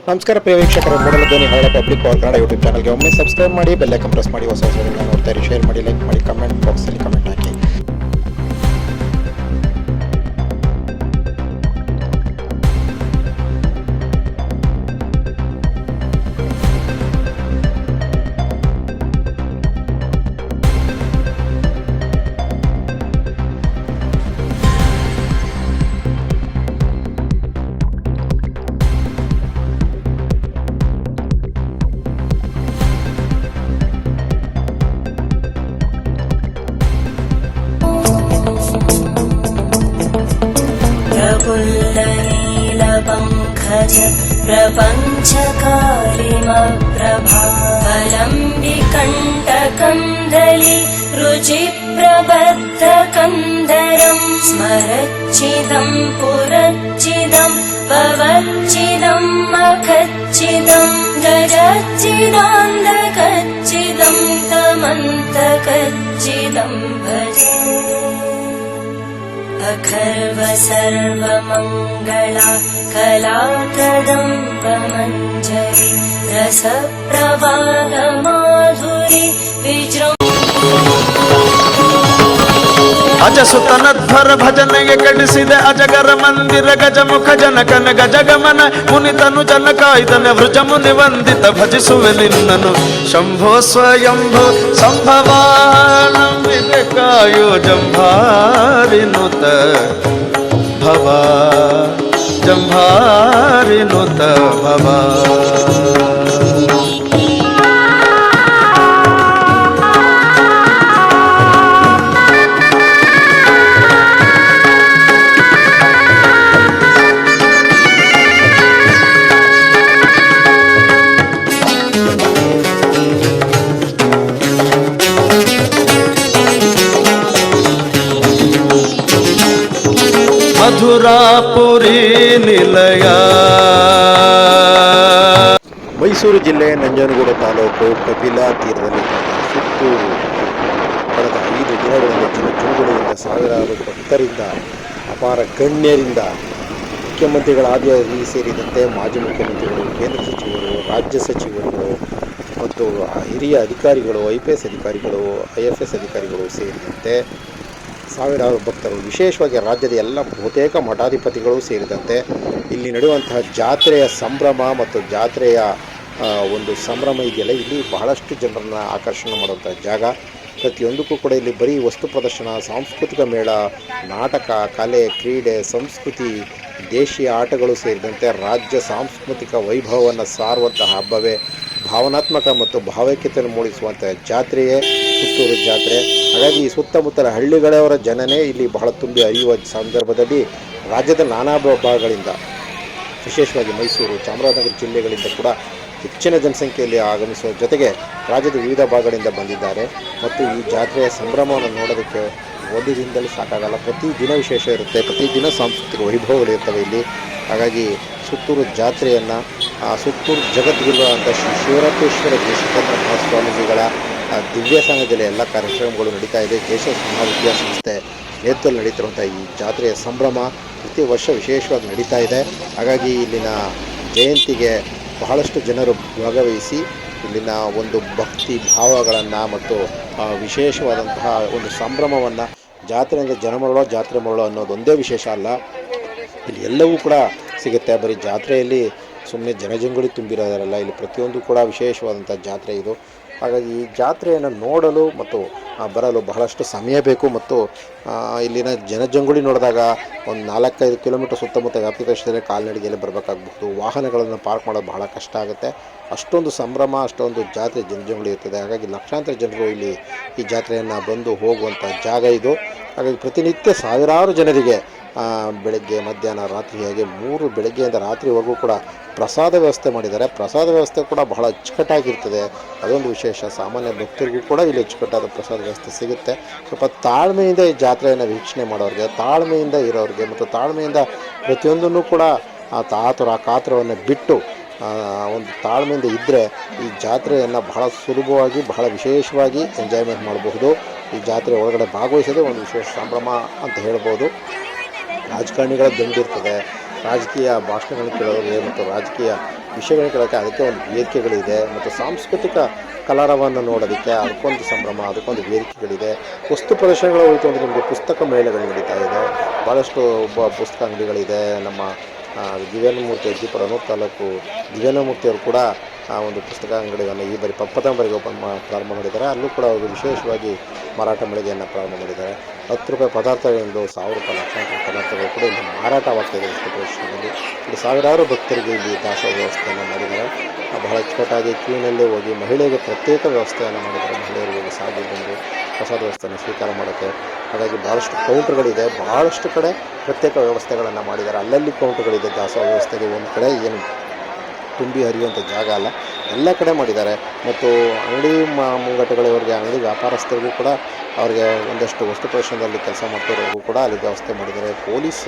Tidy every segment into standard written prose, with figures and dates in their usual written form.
ನಮಸ್ಕಾರ ಪ್ರಿಯ ವೀಕ್ಷಕರೇ, ಮೂಡಲ ಧ್ವನಿ ಹರಳ ಪಬ್ಲಿಕ್ ಕನ್ನಡ ಯೂಟ್ಯೂಬ್ ಚಾನಲ್ಗೆ ಒಮ್ಮೆ ಸಬ್ಸ್ಕ್ರೈಬ್ ಮಾಡಿ, ಬೆಲ್ ಐಕಾನ್ ಪ್ರೆಸ್ ಮಾಡಿ, ಹೊಸ ಹೊಸದನ್ನು ನೋಡ್ತಾ ಇರಿ. ಶೇರ್ ಮಾಡಿ, ಲೈಕ್ ಮಾಡಿ, ಕಮೆಂಟ್ ಬಾಕ್ಸಲ್ಲಿ ಕಮೆಂಟ್ ಹಾಕಿ. प्रफुल्लनीलपङ्कज प्रपञ्चकालिमप्रभावलं विकण्टकन्दली रुचिप्रबद्धकन्दरं स्मरच्चिदं पुरच्चिदं भवच्चिदं मखच्चिदं गजच्चिदान्धकच्चिदं तमन्तकच्चिदं भजे। अखर्व सर्वमङ्गला कलाकदम्बमञ्जरी रसप्रवाहमाधुरी विजृ ಅಜಸುತನಧ್ವರ ಭಜನೆಗೆ ಕಡಿಸಿದೆ ಅಜಗರ ಮಂದಿರ ಗಜಮುಖ ಜನಕನ ಗಜಗಮನ ಮುನಿತನು ಜನಕಾಯ್ದನ ವೃಜ ಮುನಿ ವಂದಿತ ಭಜಿಸುವೆ ನಿನ್ನನು ಶಂಭೋ ಸ್ವಯಂಭೋ ಸಂಭವಾನಂಬಿದೆ ಕಾಯೋ ಜಂಭಾರಿನುತ ಭವ ಜಂಭಾರಿನುತ ಭವ. ಮಧುರಾಪುರಿ ನಿಲಯ. ಮೈಸೂರು ಜಿಲ್ಲೆ ನಂಜನಗೂಡು ತಾಲೂಕು ಕಪಿಲಾ ತೀರದಲ್ಲಿ ಸುತ್ತೂರು ಕಳೆದ 5 ದಿನಗಳಲ್ಲಿ ಜನಜಂಗುಳಿಯಿಂದ ಸಾವಿರಾರು ಭಕ್ತರಿಂದ, ಅಪಾರ ಗಣ್ಯರಿಂದ, ಮುಖ್ಯಮಂತ್ರಿಗಳ ಆದಿಯಾಗಿ ಸೇರಿದಂತೆ ಮಾಜಿ ಮುಖ್ಯಮಂತ್ರಿಗಳು, ಕೇಂದ್ರ ಸಚಿವರು, ರಾಜ್ಯ ಸಚಿವರು ಮತ್ತು ಹಿರಿಯ ಅಧಿಕಾರಿಗಳು, IPS ಅಧಿಕಾರಿಗಳು, IFS ಅಧಿಕಾರಿಗಳು ಸೇರಿದಂತೆ ಸಾವಿರಾರು ಭಕ್ತರು, ವಿಶೇಷವಾಗಿ ರಾಜ್ಯದ ಎಲ್ಲ ಬಹುತೇಕ ಮಠಾಧಿಪತಿಗಳು ಸೇರಿದಂತೆ ಇಲ್ಲಿ ನಡೆಯುವಂತಹ ಜಾತ್ರೆಯ ಸಂಭ್ರಮ ಮತ್ತು ಜಾತ್ರೆಯ ಒಂದು ಸಂಭ್ರಮ ಇದೆಯಲ್ಲ, ಇಲ್ಲಿ ಬಹಳಷ್ಟು ಜನರನ್ನು ಆಕರ್ಷಣೆ ಮಾಡುವಂಥ ಜಾಗ. ಪ್ರತಿಯೊಂದಕ್ಕೂ ಕೂಡ ಇಲ್ಲಿ ಬರೀ ವಸ್ತು ಪ್ರದರ್ಶನ, ಸಾಂಸ್ಕೃತಿಕ ಮೇಳ, ನಾಟಕ, ಕಲೆ, ಕ್ರೀಡೆ, ಸಂಸ್ಕೃತಿ, ದೇಶೀಯ ಆಟಗಳು ಸೇರಿದಂತೆ ರಾಜ್ಯ ಸಾಂಸ್ಕೃತಿಕ ವೈಭವವನ್ನು ಸಾರುವಂತಹ ಹಬ್ಬವೇ ಭಾವನಾತ್ಮಕ ಮತ್ತು ಭಾವೈಕ್ಯತೆಯನ್ನು ಮೂಡಿಸುವಂಥ ಜಾತ್ರೆಯೇ ಸುತ್ತೂರು ಜಾತ್ರೆ. ಹಾಗಾಗಿ ಈ ಸುತ್ತಮುತ್ತಲ ಹಳ್ಳಿಗಳವರ ಜನನೇ ಇಲ್ಲಿ ಬಹಳ ತುಂಬಿ ಹರಿಯುವ ಸಂದರ್ಭದಲ್ಲಿ ರಾಜ್ಯದ ನಾನಾ ಭಾಗಗಳಿಂದ, ವಿಶೇಷವಾಗಿ ಮೈಸೂರು, ಚಾಮರಾಜನಗರ ಜಿಲ್ಲೆಗಳಿಂದ ಕೂಡ ಹೆಚ್ಚಿನ ಜನಸಂಖ್ಯೆಯಲ್ಲಿ ಆಗಮಿಸುವ ಜೊತೆಗೆ ರಾಜ್ಯದ ವಿವಿಧ ಭಾಗಗಳಿಂದ ಬಂದಿದ್ದಾರೆ. ಮತ್ತು ಈ ಜಾತ್ರೆಯ ಸಂಭ್ರಮವನ್ನು ನೋಡೋದಕ್ಕೆ ಒಂದು ದಿನದಲ್ಲಿ ಸಾಕಾಗಲ್ಲ. ಪ್ರತಿದಿನ ವಿಶೇಷ ಇರುತ್ತೆ, ಪ್ರತಿದಿನ ಸಾಂಸ್ಕೃತಿಕ ವೈಭವಗಳಿರ್ತವೆ ಇಲ್ಲಿ. ಹಾಗಾಗಿ ಸುತ್ತೂರು ಜಾತ್ರೆಯನ್ನು ಸುತ್ತೂರು ಜಗದ್ಗುರು ಅಂತ ಶ್ರೀ ಶಿವರಾತ್ರೇಶ್ವರ ದೇಶಿಕೇಂದ್ರ ಮಹಾಸ್ವಾಮೀಜಿಗಳ ದಿವ್ಯ ಸಂಘದಲ್ಲಿ ಎಲ್ಲ ಕಾರ್ಯಕ್ರಮಗಳು ನಡೀತಾ ಇದೆ. ಕೇಶವ ಮಹಾವಿದ್ಯಾಸಂಸ್ಥೆ ನೇತೃತ್ವದಲ್ಲಿ ನಡೀತಿರುವಂಥ ಈ ಜಾತ್ರೆಯ ಸಂಭ್ರಮ ಪ್ರತಿ ವರ್ಷ ವಿಶೇಷವಾಗಿ ನಡೀತಾ ಇದೆ. ಹಾಗಾಗಿ ಇಲ್ಲಿನ ಜಯಂತಿಗೆ ಬಹಳಷ್ಟು ಜನರು ಭಾಗವಹಿಸಿ ಇಲ್ಲಿನ ಒಂದು ಭಕ್ತಿ ಭಾವಗಳನ್ನು ಮತ್ತು ವಿಶೇಷವಾದಂತಹ ಒಂದು ಸಂಭ್ರಮವನ್ನು, ಜಾತ್ರೆಯಿಂದ ಜನ ಮರಳೋ ಜಾತ್ರೆ ಮರಳೋ ಅನ್ನೋದು ಒಂದೇ ವಿಶೇಷ ಅಲ್ಲ, ಇಲ್ಲಿ ಎಲ್ಲವೂ ಕೂಡ ಸಿಗುತ್ತೆ. ಬರೀ ಜಾತ್ರೆಯಲ್ಲಿ ಸುಮ್ಮನೆ ಜನಜಂಗುಳಿ ತುಂಬಿರೋದರಲ್ಲ, ಇಲ್ಲಿ ಪ್ರತಿಯೊಂದು ಕೂಡ ವಿಶೇಷವಾದಂಥ ಜಾತ್ರೆ ಇದು. ಹಾಗಾಗಿ ಈ ಜಾತ್ರೆಯನ್ನು ನೋಡಲು ಮತ್ತು ಬರಲು ಬಹಳಷ್ಟು ಸಮಯ ಬೇಕು. ಮತ್ತು ಇಲ್ಲಿನ ಜನಜಂಗುಳಿ ನೋಡಿದಾಗ ಒಂದು 4-5 ಕಿಲೋಮೀಟರ್ ಸುತ್ತಮುತ್ತ ವ್ಯಾಪ್ತಿ ಪ್ರದೇಶದಲ್ಲಿ ಕಾಲ್ನಡಿಗೆಯಲ್ಲಿ ಬರಬೇಕಾಗಬಹುದು. ವಾಹನಗಳನ್ನು ಪಾರ್ಕ್ ಮಾಡೋದು ಬಹಳ ಕಷ್ಟ ಆಗುತ್ತೆ. ಅಷ್ಟೊಂದು ಸಂಭ್ರಮ, ಅಷ್ಟೊಂದು ಜಾತ್ರೆ ಜನಜಂಗುಳಿ ಇರ್ತದೆ. ಹಾಗಾಗಿ ಲಕ್ಷಾಂತರ ಜನರು ಇಲ್ಲಿ ಈ ಜಾತ್ರೆಯನ್ನು ಬಂದು ಹೋಗುವಂಥ ಜಾಗ ಇದು. ಹಾಗಾಗಿ ಪ್ರತಿನಿತ್ಯ ಸಾವಿರಾರು ಜನರಿಗೆ ಬೆಳಗ್ಗೆ, ಮಧ್ಯಾಹ್ನ, ರಾತ್ರಿ ಹಾಗೆ 3 ಬೆಳಗ್ಗೆಯಿಂದ ರಾತ್ರಿವರೆಗೂ ಕೂಡ ಪ್ರಸಾದ ವ್ಯವಸ್ಥೆ ಮಾಡಿದ್ದಾರೆ. ಪ್ರಸಾದ ವ್ಯವಸ್ಥೆ ಕೂಡ ಬಹಳ ಅಚ್ಚುಕಟ್ಟಾಗಿರ್ತದೆ, ಅದೊಂದು ವಿಶೇಷ. ಸಾಮಾನ್ಯ ಭಕ್ತರಿಗೂ ಕೂಡ ಇಲ್ಲಿ ಅಚ್ಚುಕಟ್ಟಾದ ಪ್ರಸಾದ ವ್ಯವಸ್ಥೆ ಸಿಗುತ್ತೆ. ಸ್ವಲ್ಪ ತಾಳ್ಮೆಯಿಂದ ಈ ಜಾತ್ರೆಯನ್ನು ವೀಕ್ಷಣೆ ಮಾಡೋರಿಗೆ, ತಾಳ್ಮೆಯಿಂದ ಇರೋರಿಗೆ ಮತ್ತು ತಾಳ್ಮೆಯಿಂದ ಪ್ರತಿಯೊಂದನ್ನು ಕೂಡ ಕಾತರವನ್ನು ಬಿಟ್ಟು ಒಂದು ತಾಳ್ಮೆಯಿಂದ ಇದ್ದರೆ ಈ ಜಾತ್ರೆಯನ್ನು ಬಹಳ ಸುಲಭವಾಗಿ, ಬಹಳ ವಿಶೇಷವಾಗಿ ಎಂಜಾಯ್ಮೆಂಟ್ ಮಾಡಬಹುದು. ಈ ಜಾತ್ರೆ ಒಳಗಡೆ ಭಾಗವಹಿಸೋದೇ ಒಂದು ವಿಶೇಷ ಸಂಭ್ರಮ ಅಂತ ಹೇಳ್ಬೋದು. ರಾಜಕಾರಣಿಗಳ ದಂಡಿರ್ತದೆ, ರಾಜಕೀಯ ಭಾಷಣಗಳನ್ನು ಕೇಳೋರಿಗೆ ಮತ್ತು ರಾಜಕೀಯ ವಿಷಯಗಳನ್ನ ಕೇಳೋಕ್ಕೆ ಅದಕ್ಕೆ ಒಂದು ವೇದಿಕೆಗಳಿದೆ, ಮತ್ತು ಸಾಂಸ್ಕೃತಿಕ ಕಲಾರವನ್ನು ನೋಡೋದಕ್ಕೆ ಅದಕ್ಕೊಂದು ಸಂಭ್ರಮ, ಅದಕ್ಕೊಂದು ವೇದಿಕೆಗಳಿದೆ. ವಸ್ತು ಪ್ರದರ್ಶನಗಳು ಹೋಯಿತು ಅಂದರೆ ನಿಮಗೆ ಪುಸ್ತಕ ಮೇಳಗಳು ನಡೀತಾ ಇದೆ, ಭಾಳಷ್ಟು ಪುಸ್ತಕ ಅಂಗಡಿಗಳಿದೆ. ನಮ್ಮ ದಿವ್ಯಾನಮೂರ್ತಿ ಅಜ್ಜಿಪುರ ಅನೂರು ತಾಲೂಕು ದಿವ್ಯಾನಮೂರ್ತಿಯವರು ಕೂಡ ಆ ಒಂದು ಪುಸ್ತಕ ಅಂಗಡಿಯನ್ನು ಈ ಬಾರಿ ಪಪ್ಪದಂಬರಿಗೆ ಪ್ರಾರಂಭ ಮಾಡಿದ್ದಾರೆ. ಅಲ್ಲೂ ಕೂಡ ಅವರು ವಿಶೇಷವಾಗಿ ಮಾರಾಟ ಮಳಿಗೆಯನ್ನು ಪ್ರಾರಂಭ ಮಾಡಿದ್ದಾರೆ. 10 ರೂಪಾಯಿ ಪದಾರ್ಥಗಳಿಂದ 1000 ರೂಪಾಯಿ ಲಕ್ಷಾಂತರ ಪದಾರ್ಥಗಳು ಕೂಡ ಇಲ್ಲಿ ಮಾರಾಟವಾಗ್ತಾಯಿದೆ ವಸ್ತು ಪ್ರದರ್ಶನದಲ್ಲಿ. ಇಲ್ಲಿ ಸಾವಿರಾರು ಭಕ್ತರಿಗೆ ಇಲ್ಲಿ ದಾಸೋಹ ವ್ಯವಸ್ಥೆಯನ್ನು ಮಾಡಿದ್ದಾರೆ. ಬಹಳ ಅಚ್ಚುಕಟ್ಟಾಗಿ ಕ್ಯೂನಲ್ಲೇ ಹೋಗಿ ಮಹಿಳೆಗೆ ಪ್ರತ್ಯೇಕ ವ್ಯವಸ್ಥೆಯನ್ನು ಮಾಡಿದ್ದಾರೆ. ಮಹಿಳೆಯರಿಗೆ ಸಾಗಿ ಬಂದು ಪ್ರಸಾದ ವ್ಯವಸ್ಥೆಯನ್ನು ಸ್ವೀಕಾರ ಮಾಡೋಕ್ಕೆ. ಹಾಗಾಗಿ ಭಾಳಷ್ಟು ಕೌಂಟ್ರ್ಗಳಿದೆ, ಭಾಳಷ್ಟು ಕಡೆ ಪ್ರತ್ಯೇಕ ವ್ಯವಸ್ಥೆಗಳನ್ನು ಮಾಡಿದ್ದಾರೆ. ಅಲ್ಲಲ್ಲಿ ಕೌಂಟ್ರ್ಗಳಿದೆ ದಾಸೋಹ ವ್ಯವಸ್ಥೆಗೆ. ಒಂದು ಕಡೆ ಏನು ತುಂಬಿ ಹರಿಯುವಂಥ ಜಾಗ ಅಲ್ಲ, ಎಲ್ಲ ಕಡೆ ಮಾಡಿದ್ದಾರೆ. ಮತ್ತು ಅಂಗಡಿ ಮುಂಗಟ್ಟುಗಳವರಿಗೆ, ಅಂಗಡಿ ವ್ಯಾಪಾರಸ್ಥರಿಗೂ ಕೂಡ ಅವರಿಗೆ ಒಂದಷ್ಟು ವಸ್ತು ಪ್ರದರ್ಶನದಲ್ಲಿ ಕೆಲಸ ಮಾಡ್ತಿರೋರಿಗೂ ಕೂಡ ಅಲ್ಲಿ ವ್ಯವಸ್ಥೆ ಮಾಡಿದ್ದಾರೆ. ಪೊಲೀಸ್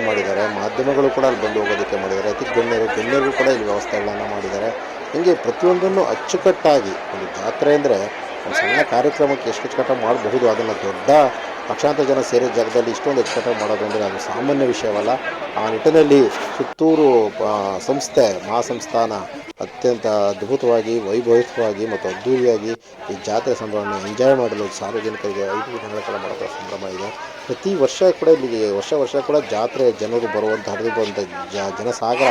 ಮಾಡಿದ್ದಾರೆ, ಮಾಧ್ಯಮಗಳು ಕೂಡ ಅಲ್ಲಿ ಬಂದು ಹೋಗೋದಕ್ಕೆ ಮಾಡಿದ್ದಾರೆ. ಅತಿ ಗಣ್ಯರಿಗೂ ಕೂಡ ಇಲ್ಲಿ ವ್ಯವಸ್ಥೆಗಳನ್ನು ಮಾಡಿದ್ದಾರೆ. ಹೀಗೆ ಪ್ರತಿಯೊಂದನ್ನು ಅಚ್ಚುಕಟ್ಟಾಗಿ, ಒಂದು ಜಾತ್ರೆ ಅಂದರೆ ಒಂದು ಸಣ್ಣ ಕಾರ್ಯಕ್ರಮಕ್ಕೆ ಎಷ್ಟು ಅಚ್ಚುಕಟ್ಟಾಗಿ ಮಾಡಬಹುದು, ಅದನ್ನು ದೊಡ್ಡ ಲಕ್ಷಾಂತರ ಜನ ಸೇರಿದ ಜಾಗದಲ್ಲಿ ಇಷ್ಟೊಂದು ಅಚ್ಚುಕಟ್ಟಾಗಿ ಮಾಡೋದು ಅಂದರೆ ಅದು ಸಾಮಾನ್ಯ ವಿಷಯವಲ್ಲ. ಆ ನಿಟ್ಟಿನಲ್ಲಿ ಸುತ್ತೂರು ಸಂಸ್ಥೆ ಮಹಾಸಂಸ್ಥಾನ ಅತ್ಯಂತ ಅದ್ಭುತವಾಗಿ, ವೈಭವಿತವಾಗಿ ಮತ್ತು ಅದ್ಧೂರಿಯಾಗಿ ಈ ಜಾತ್ರೆ ಸಂಭ್ರಮವನ್ನು ಎಂಜಾಯ್ ಮಾಡಲು ಸಾರ್ವಜನಿಕರಿಗೆ 5 ದಿನಗಳ ಕಾಲ ಮಾಡೋದು ಸಂಭ್ರಮ ಇದೆ. ಪ್ರತಿ ವರ್ಷ ಕೂಡ ಇಲ್ಲಿಗೆ ವರ್ಷ ಕೂಡ ಜಾತ್ರೆ ಜನರು ಬರುವಂಥ ಹರಿದು ಬರುವಂಥ ಜನಸಾಗರ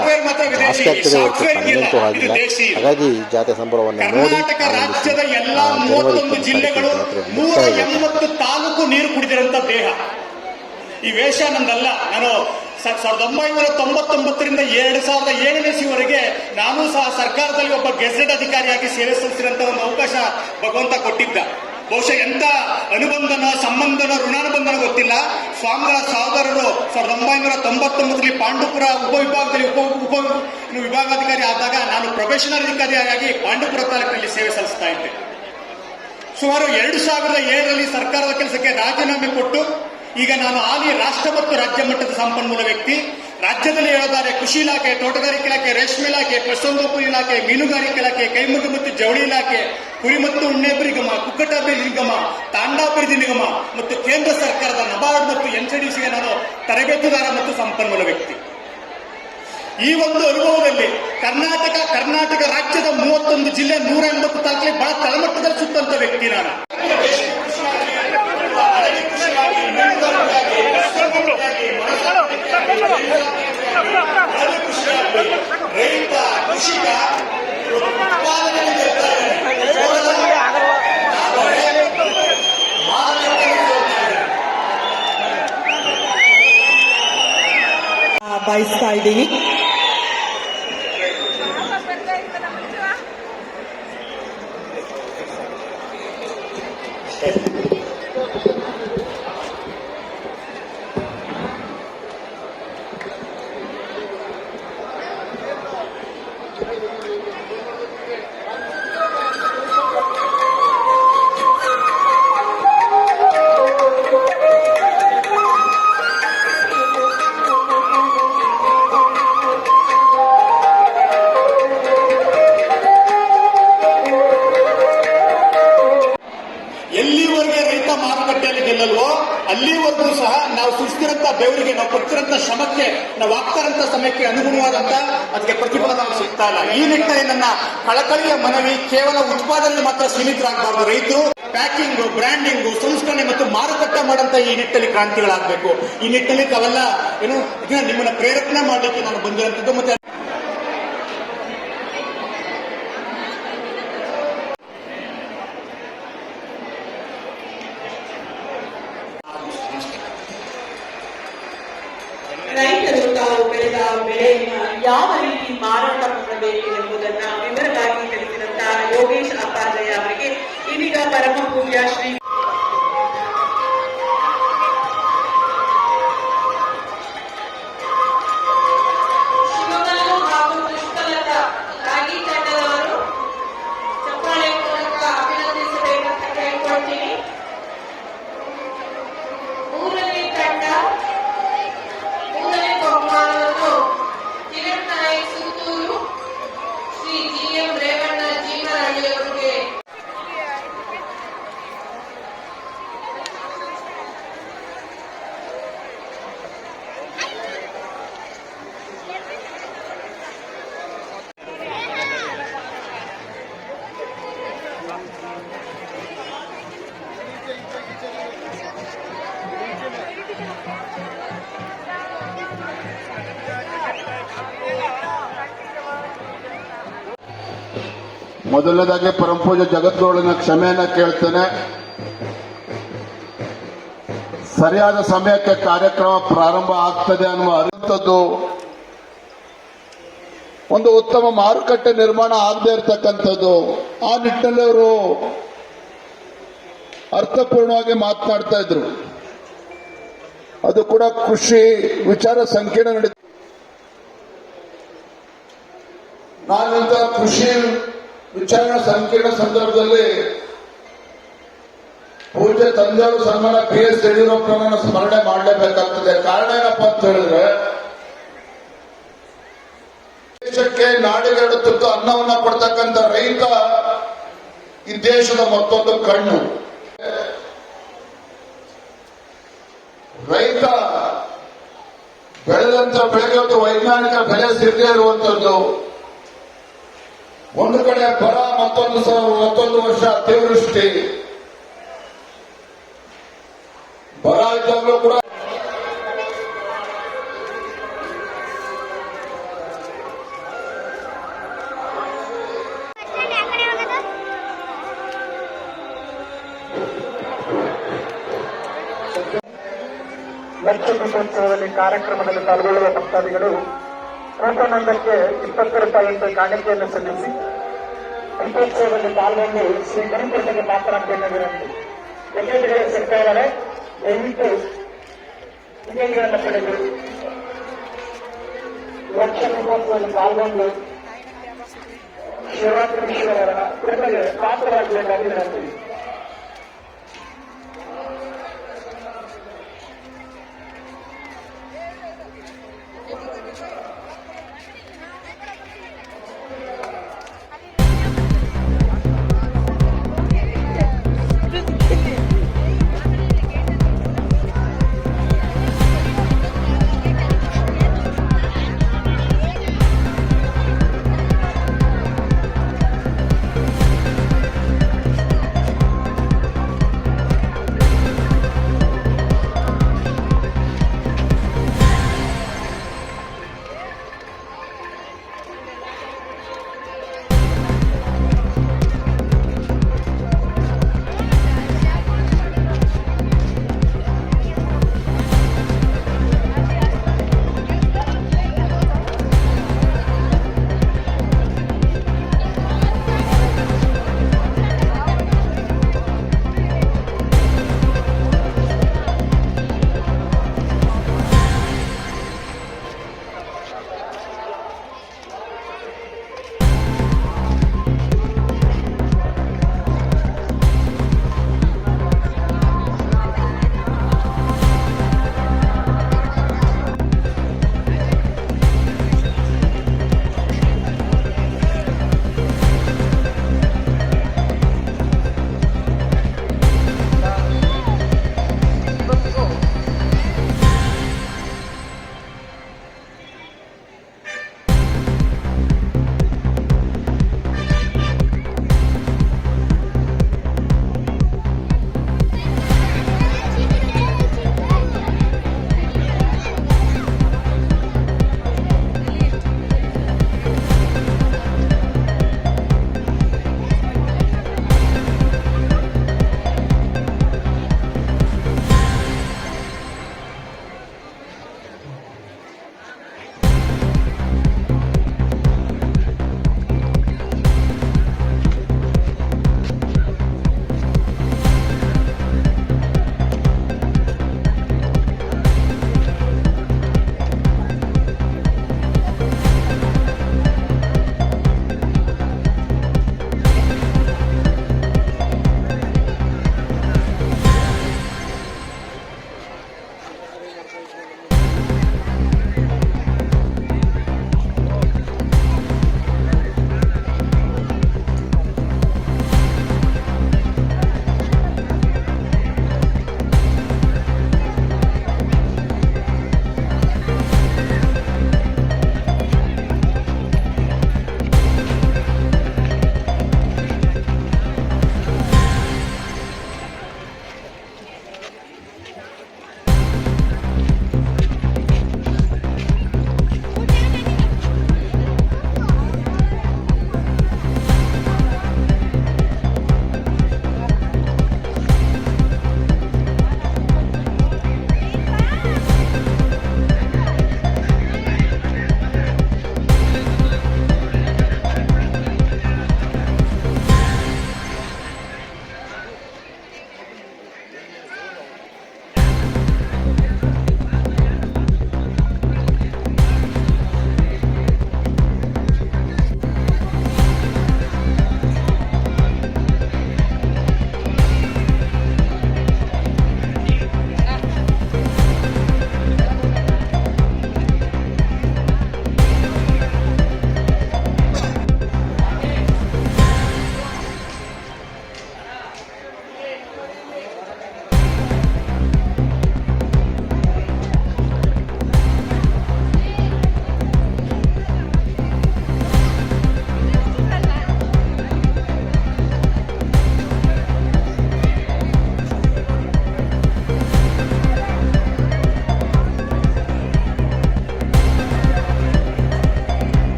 ಜಾಸ್ತಿ ಆಗ್ತದೆ ಹೊರತು ಕಡಿಮೆಂತೂ ಆಗಿಲ್ಲ. ಹಾಗಾಗಿ ಈ ಜಾತ್ರೆ ಸಂಭ್ರಮವನ್ನು ನೋಡಿ ತಾಲೂಕು ನೀರು ಕುಡಿದಿರಂತ ದೇಹ. ಈ ವೇಷ ನಂದಲ್ಲ. ನಾನು 1999ರಿಂದ 2007ನೇ ಇಸ್ವಿವರೆಗೆ ನಾನು ಸಹ ಸರ್ಕಾರದಲ್ಲಿ ಒಬ್ಬ ಗೆಜೆಟ್ ಅಧಿಕಾರಿಯಾಗಿ ಸೇವೆ ಸಲ್ಲಿಸಿದಂತ ಒಂದು ಅವಕಾಶ ಭಗವಂತ ಕೊಟ್ಟಿದ್ದ. ಬಹುಶಃ ಎಂತ ಅನುಬಂಧನ, ಸಂಬಂಧನ, ಋಣಾನುಬಂಧನ ಗೊತ್ತಿಲ್ಲ. ಸ್ವಾಮಿಗಳ ಸಹೋದರರು 1999ರಲ್ಲಿ ಪಾಂಡುಪುರ ಉಪವಿಭಾಗದಲ್ಲಿ ವಿಭಾಗಾಧಿಕಾರಿ ಆದಾಗ ನಾನು ಪ್ರೊಬೇಷನರಿ ಅಧಿಕಾರಿಯಾಗಿ ಪಾಂಡುಪುರ ತಾಲೂಕಿನಲ್ಲಿ ಸೇವೆ ಸಲ್ಲಿಸ್ತಾ ಇದ್ದೆ. ಸುಮಾರು 2007ರಲ್ಲಿ ಸರ್ಕಾರದ ಕೆಲಸಕ್ಕೆ ರಾಜೀನಾಮೆ ಕೊಟ್ಟು ಈಗ ನಾನು ಹಾಲಿ ರಾಷ್ಟ್ರ ಮತ್ತು ರಾಜ್ಯ ಮಟ್ಟದ ಸಂಪನ್ಮೂಲ ವ್ಯಕ್ತಿ. ರಾಜ್ಯದಲ್ಲಿ ಹೇಳೋದಾದ್ರೆ ಕೃಷಿ ಇಲಾಖೆ, ತೋಟಗಾರಿಕೆ ಇಲಾಖೆ, ರೇಷ್ಮೆ ಇಲಾಖೆ, ಪಶುಸಂಗೋಪನಾ ಇಲಾಖೆ, ಮೀನುಗಾರಿಕೆ ಇಲಾಖೆ, ಕೈಮಗ್ಗ ಮತ್ತು ಜವಳಿ ಇಲಾಖೆ, ಕುರಿ ಮತ್ತು ಉಣ್ಣೆಬ್ಬರಿ ನಿಗಮ, ಕುಕ್ಕಟಾಭಿವೃದ್ಧಿ ನಿಗಮ, ತಾಂಡಾಭಿವೃದ್ಧಿ ನಿಗಮ ಮತ್ತು ಕೇಂದ್ರ ಸರ್ಕಾರದ ನಬಾರ್ಡ್ ಮತ್ತು NCDCಗೆ ನಾನು ತರಬೇತುದಾರ ಮತ್ತು ಸಂಪನ್ಮೂಲ ವ್ಯಕ್ತಿ. ಈ ಒಂದು ಅನುಭವದಲ್ಲಿ ಕರ್ನಾಟಕ ರಾಜ್ಯದ 31 ಜಿಲ್ಲೆ 180 ತಾಲೂಕಿಗೆ ಬಹಳ ತಳಮಟ್ಟದಲ್ಲಿ ಸುತ್ತಂತ ವ್ಯಕ್ತಿ ನಾನು. ರೈತ, ಕೃಷಿಕ ಬಯಸ್ತಾ ಇದ್ದೀನಿ. ಎಲ್ಲಿವರೆಗೆ ರೈತ ಮಾರುಕಟ್ಟೆಯಲ್ಲಿ ಗೆಲ್ಲಲ್ವೋ ಅಲ್ಲಿವರೆಗೂ ಸಹ ನಾವು ಸುಸ್ತಿರಂತ ಬೆವರಿಗೆ, ನಾವು ಪಡ್ತಿರಂತ ಶ್ರಮಕ್ಕೆ, ನಾವು ಆಗ್ತಾರಂತ ಸಮಯಕ್ಕೆ ಅನುಗುಣವಾದಂತ ಅದಕ್ಕೆ ಪ್ರತಿಫಲ ನಮಗೆ ಸಿಗ್ತಾ ಇಲ್ಲ. ಈ ನಿಟ್ಟಿನಲ್ಲಿ ನನ್ನ ಕಳಕಳಿಯ ಮನವಿ, ಕೇವಲ ಉತ್ಪಾದನೆ ಮಾತ್ರ ಸೀಮಿತರಾಗಬಾರದು. ರೈತರು ಪ್ಯಾಕಿಂಗ್, ಬ್ರ್ಯಾಂಡಿಂಗ್, ಸಂಸ್ಕರಣೆ ಮತ್ತು ಮಾರುಕಟ್ಟೆ ಮಾಡಂತ ಈ ನಿಟ್ಟಿನಲ್ಲಿ ಕ್ರಾಂತಿಗಳಾಗಬೇಕು. ಈ ನಿಟ್ಟಿನಲ್ಲಿ ತಾವೆಲ್ಲ ನಿಮ್ಮನ್ನ ಪ್ರೇರೇಪಣೆ ಮಾಡಲಿಕ್ಕೆ ನಾನು ಬಂದಿರುವಂತದ್ದು. ಮತ್ತೆ ರೈತರು ತಾವು ಬೆಳೆದ ಬೆಳೆಯನ್ನು ಯಾವ ರೀತಿ ಮಾರಾಟ ಮಾಡಬೇಕು ಎಂಬುದನ್ನ ವಿವರವಾಗಿ ತಿಳಿಸಿದಂತಹ ಯೋಗೇಶ್ ಅಪ್ಪಾಜಯ್ಯ ಅವರಿಗೆ ಇದೀಗ ಪರಮ ಪೂಜ್ಯ ಶ್ರೀ ಮೊದಲನೇದಾಗಿ ಪರಮಪೂಜ್ಯ ಜಗದ್ಗುರುವಿನ ಕ್ಷಮೆಯನ್ನ ಕೇಳ್ತೇನೆ. ಸರಿಯಾದ ಸಮಯಕ್ಕೆ ಕಾರ್ಯಕ್ರಮ ಪ್ರಾರಂಭ ಆಗ್ತದೆ ಅನ್ನುವ ಅರಿತದ್ದು, ಒಂದು ಉತ್ತಮ ಮಾರುಕಟ್ಟೆ ನಿರ್ಮಾಣ ಆಗದೆ ಇರತಕ್ಕಂಥದ್ದು, ಆ ನಿಟ್ಟಿನಲ್ಲಿ ಅವರು ಅರ್ಥಪೂರ್ಣವಾಗಿ ಮಾತನಾಡ್ತಾ ಇದ್ರು. ಅದು ಕೂಡ ಕೃಷಿ ವಿಚಾರ ಸಂಕಿರಣ ನಡೀತು. ನಾನಂತ ಕೃಷಿ ವಿಚಾರ ಸಂಕಿರಣ ಸಂದರ್ಭದಲ್ಲಿ ಪೂಜ್ಯ ತಂದೆಯವರು ಸನ್ಮಾನ PS ಯಡಿಯೂರಪ್ಪನನ್ನ ಸ್ಮರಣೆ ಮಾಡಲೇಬೇಕಾಗ್ತದೆ. ಕಾರಣ ಏನಪ್ಪಾ ಅಂತ ಹೇಳಿದ್ರೆ, ದೇಶಕ್ಕೆ ನಾಡಿಗೆರಡು ತುತ್ತು ಅನ್ನವನ್ನ ಕೊಡ್ತಕ್ಕಂಥ ರೈತ ಈ ದೇಶದ ಮತ್ತೊಂದು ಕಣ್ಣು. ರೈತ ಬೆಳೆದಂತ ಬೆಳೆಗೆ ಒಂದು ವೈಜ್ಞಾನಿಕ ಬೆಲೆ ಸಿಗದೇ ಇರುವಂತದ್ದು. ಒಂದು ಕಡೆ ಬರ, ಮತ್ತೊಂದು ವರ್ಷ ಅತಿವೃಷ್ಟಿ. ಬರ ಇದ್ದಾಗಲೂ ಕೂಡ ಲಕ್ಷ ದೀಪೋತ್ಸವದಲ್ಲಿ ಕಾರ್ಯಕ್ರಮದಲ್ಲಿ ಪಾಲ್ಗೊಳ್ಳುವ ಭಕ್ತಾದಿಗಳು ಕೂಟನೊಂದಕ್ಕೆ 20 ರೂಪಾಯಿಯಂತೆ ಕಾಣಿಕೆಯನ್ನು ಸಲ್ಲಿಸಿ ದೀಪೋತ್ಸವದಲ್ಲಿ ಪಾಲ್ಗೊಂಡು ಶ್ರೀ ಗುರುಕೃಪೆಗೆ ಪಾತ್ರರಾಗಬೇಕು ವಿನಂತಿ. ಟಿಕೆಟ್ಗಳ ಸಿಗ್ತಾ ಇದ್ದಾರೆ, ದಯವಿಟ್ಟು ಟಿಕೆಟ್ಗಳನ್ನು ಪಡೆದು ಲಕ್ಷ ದೀಪೋತ್ಸವದಲ್ಲಿ ಪಾಲ್ಗೊಂಡು ಶಿವರಾತ್ರೀಶ್ವರರ ಕೃಪೆಗೆ ಪಾತ್ರರಾಗಬೇಕಾಗಿ ವಿನಂತಿ.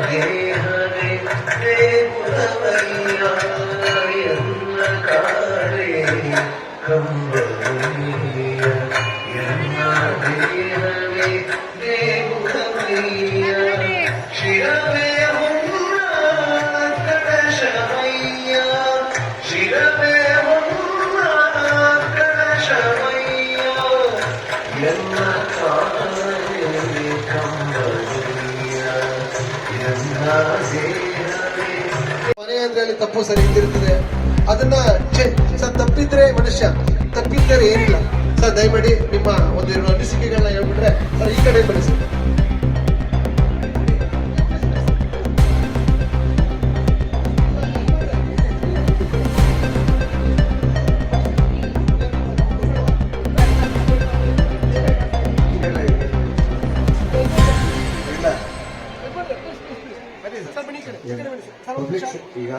ದೇಹವೇ ದೇಗುಲವಯ್ಯ ಎನ್ನ ಕಾಳೆ ಕಂಬವಯ್ಯ ಎನ್ನ ದೇಹವೇ ದೇಗುಲವಯ್ಯ ಶಿರವೇ ಹೊನ್ನ ಕಳಶವಯ್ಯ ಶಿರವೇ ಹೊನ್ನ ಕಳಶವಯ್ಯ ಎನ್ನ ಕಾಳೆ ಕಂಬವಯ್ಯ ಎನ್ನ ದೇಹವೇ ಮನೆ ಅಂದ್ರೆ ತಪ್ಪು ಸರಿ ಇದ್ದಿರ್ತದೆ ಅದನ್ನ ಸರ್ ತಪ್ಪಿದ್ರೆ ಮನುಷ್ಯ ತಪ್ಪಿದ್ದರೆ ಏನಿಲ್ಲ ಸರ್ ದಯಮಾಡಿ ನಿಮ್ಮ ಒಂದು ಅನಿಸಿಕೆಗಳನ್ನ ಹೇಳ್ಬಿಟ್ರೆ ಸರ್ ಈ ಕಡೆ ಬನ್ನಿ ಸರ್. ಈಗ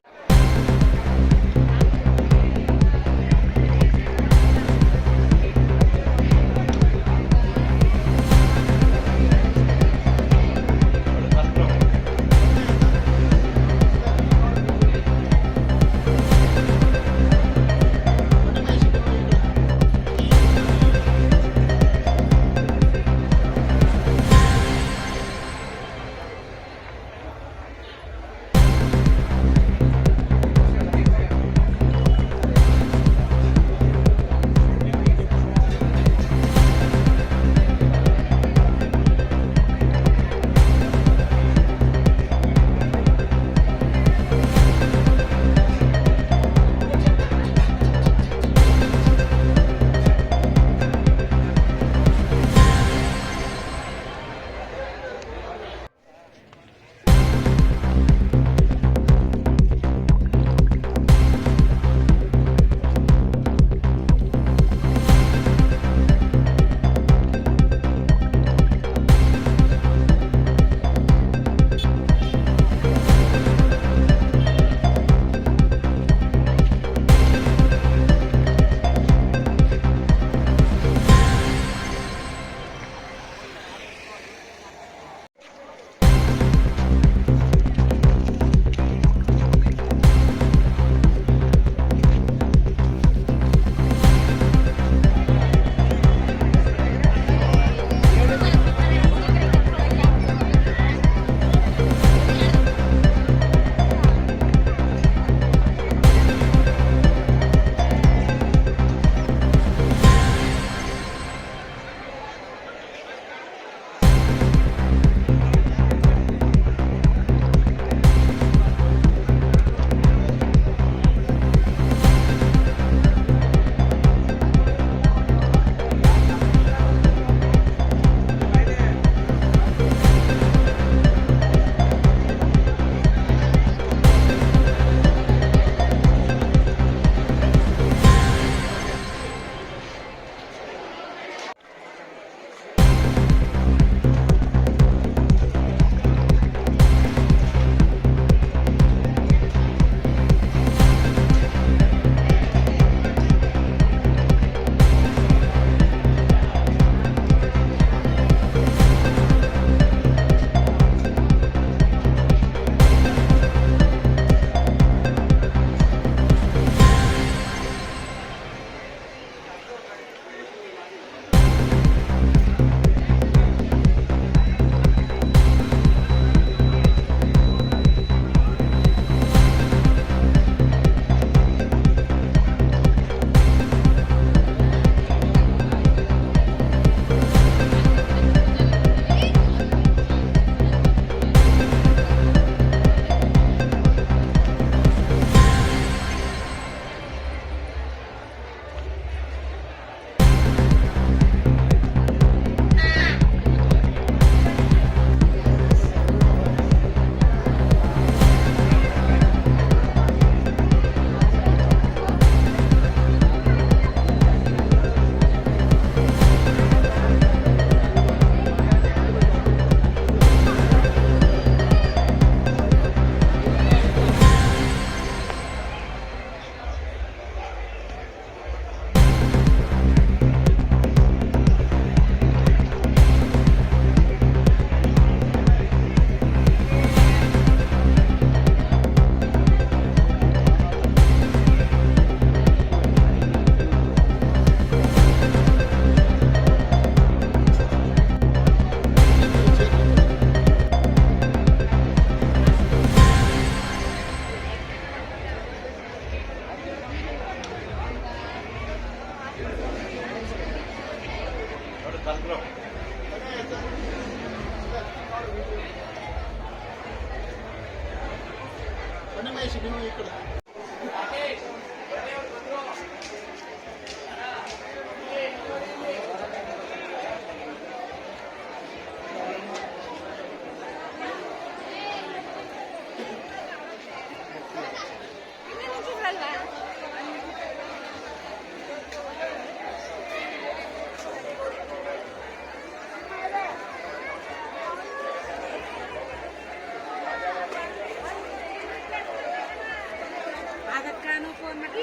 ತೋರಿಸಿ ನೀವು ಈ ಕಡೆ. ಅದಕ್ಕಾನು ಫೋನ್ ಮಾಡಿ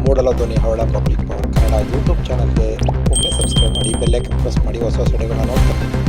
ಮೂಡಲ ಧ್ವನಿ ಹವಳ ಪಬ್ಲಿಕ್ ಪವರ್ ಕನ್ನಡ ಯೂಟ್ಯೂಬ್ ಚಾನಲ್ಗೆ ಒಮ್ಮೆ ಸಬ್ಸ್ಕ್ರೈಬ್ ಮಾಡಿ, ಬೆಲ್ಲೈಕನ್ ಪ್ರೆಸ್ ಮಾಡಿ, ಹೊಸ ವಿಡಿಯೋಗಳನ್ನ ನೋಡ್ತಾರೆ.